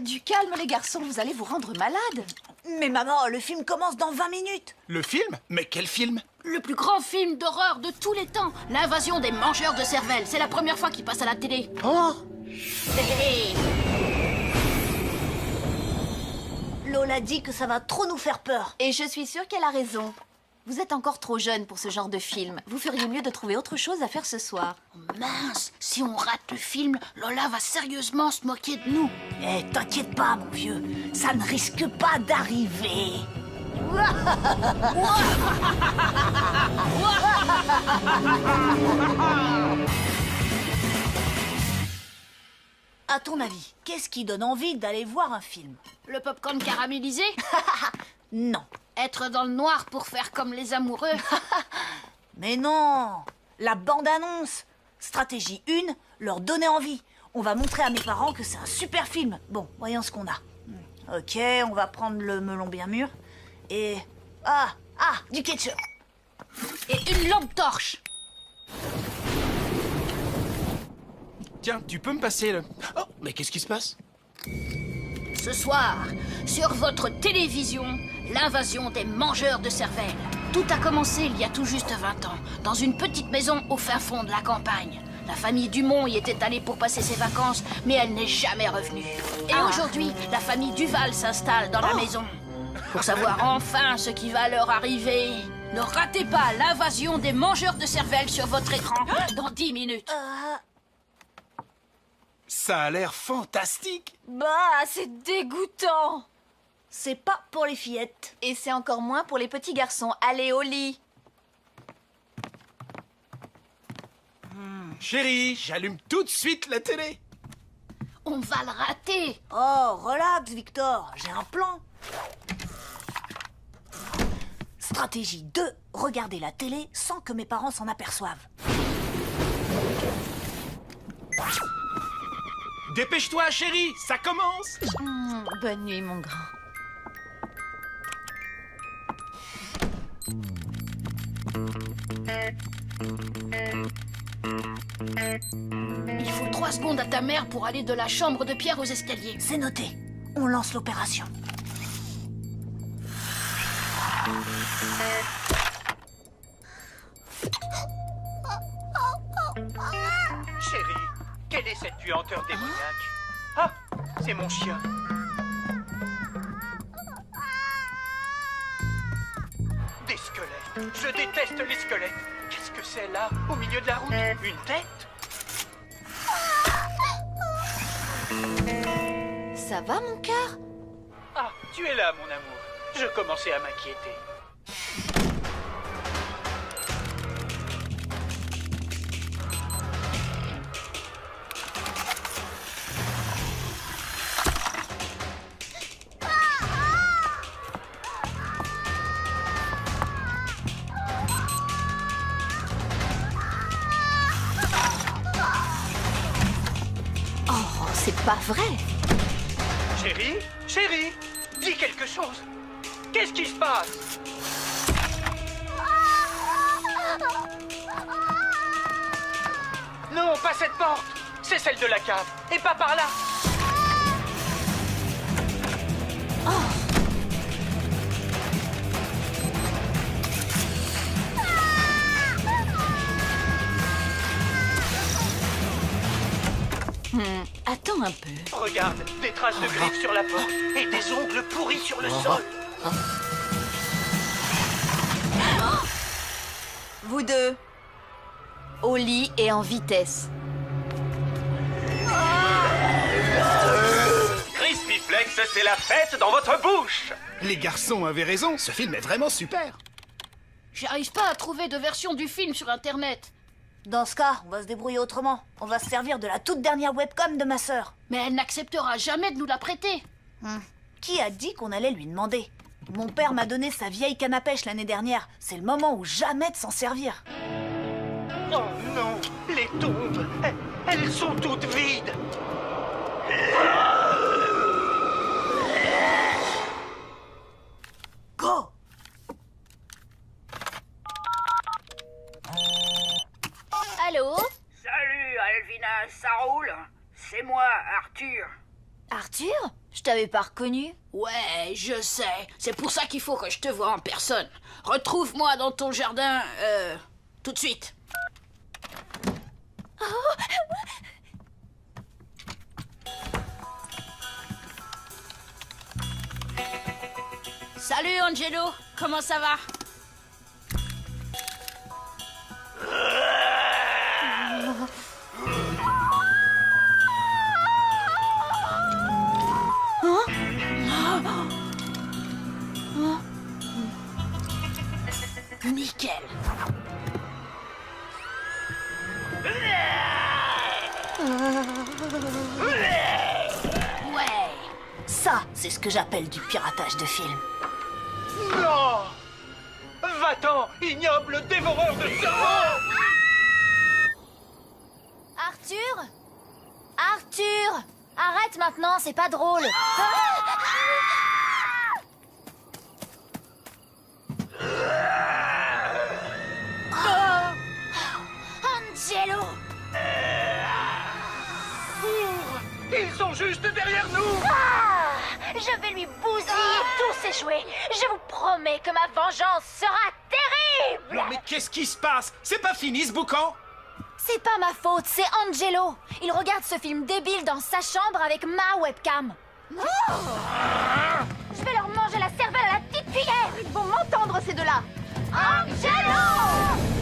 Du calme, les garçons, vous allez vous rendre malade. Mais maman, le film commence dans 20 minutes. Le film? Mais quel film? Le plus grand film d'horreur de tous les temps. L'invasion des mangeurs de cervelle. C'est la première fois qu'il passe à la télé. Oh! Hé, hé. Lola dit que ça va trop nous faire peur. Et je suis sûre qu'elle a raison. Vous êtes encore trop jeune pour ce genre de film. Vous feriez mieux de trouver autre chose à faire ce soir. Mince, si on rate le film, Lola va sérieusement se moquer de nous. Eh, t'inquiète pas, mon vieux. Ça ne risque pas d'arriver. À ton avis, qu'est-ce qui donne envie d'aller voir un film? Le popcorn caramélisé? Non. Être dans le noir pour faire comme les amoureux? Mais non. La bande-annonce. Stratégie 1, leur donner envie. On va montrer à mes parents que c'est un super film. Bon, voyons ce qu'on a. Ok, on va prendre le melon bien mûr. Et... Ah, du ketchup. Et une lampe torche. Tiens, tu peux me passer le... Oh, mais qu'est-ce qui se passe? Ce soir, sur votre télévision, l'invasion des mangeurs de cervelle. Tout a commencé il y a tout juste 20 ans, dans une petite maison au fin fond de la campagne. La famille Dumont y était allée pour passer ses vacances, mais elle n'est jamais revenue. Et aujourd'hui, la famille Duval s'installe dans la maison. Pour savoir enfin ce qui va leur arriver, ne ratez pas l'invasion des mangeurs de cervelle sur votre écran dans 10 minutes. Ça a l'air fantastique. Bah, c'est dégoûtant. C'est pas pour les fillettes. Et c'est encore moins pour les petits garçons. Allez au lit. Chérie, j'allume tout de suite la télé. On va le rater. Oh, relax, Victor. J'ai un plan. Stratégie 2, regarder la télé sans que mes parents s'en aperçoivent. Dépêche-toi, chérie, ça commence. Bonne nuit, mon grand. Il faut 3 secondes à ta mère pour aller de la chambre de Pierre aux escaliers. C'est noté. On lance l'opération. Chérie, quelle est cette puanteur démoniaque? Ah, c'est mon chien. Des squelettes. Je déteste les squelettes. Qu'est-ce que c'est là, au milieu de la route? Une tête? Ça va, mon cœur? Ah, tu es là, mon amour. Je commençais à m'inquiéter. Oh, c'est pas vrai. Chérie? Chérie? Dis quelque chose. Qu'est-ce qui se passe? Non, pas cette porte. C'est celle de la cave. Et pas par là. Attends un peu. Regarde, des traces de griffes sur la porte. Et des ongles pourris sur le sol. Vous deux. Au lit et en vitesse. Crispy Flex, c'est la fête dans votre bouche. Les garçons avaient raison, ce film est vraiment super. J'arrive pas à trouver de version du film sur Internet. Dans ce cas, on va se débrouiller autrement. On va se servir de la toute dernière webcam de ma sœur. Mais elle n'acceptera jamais de nous la prêter. Qui a dit qu'on allait lui demander? Mon père m'a donné sa vieille canne à pêche l'année dernière. C'est le moment ou jamais de s'en servir. Oh non, les tombes, elles sont toutes vides. Go! Allô? Salut Alvina, ça roule? C'est moi, Arthur. Arthur? Je t'avais pas reconnu. Ouais, je sais. C'est pour ça qu'il faut que je te voie en personne. Retrouve-moi dans ton jardin, tout de suite. Salut Angelo, comment ça va? Nickel. Ouais. Ça, c'est ce que j'appelle du piratage de film. Non! Va-t'en, ignoble dévoreur de cerveau! Arthur? Arthur! Arrête maintenant, c'est pas drôle. Angelo! Ils sont juste derrière nous! Je vais lui bousiller tous ses jouets. Je vous promets que ma vengeance sera terrible. Non mais qu'est-ce qui se passe? C'est pas fini ce boucan? C'est pas ma faute, c'est Angelo. Il regarde ce film débile dans sa chambre avec ma webcam. Je vais leur manger la cervelle à la petite cuillère. Ils vont m'entendre ces deux-là. Angelo!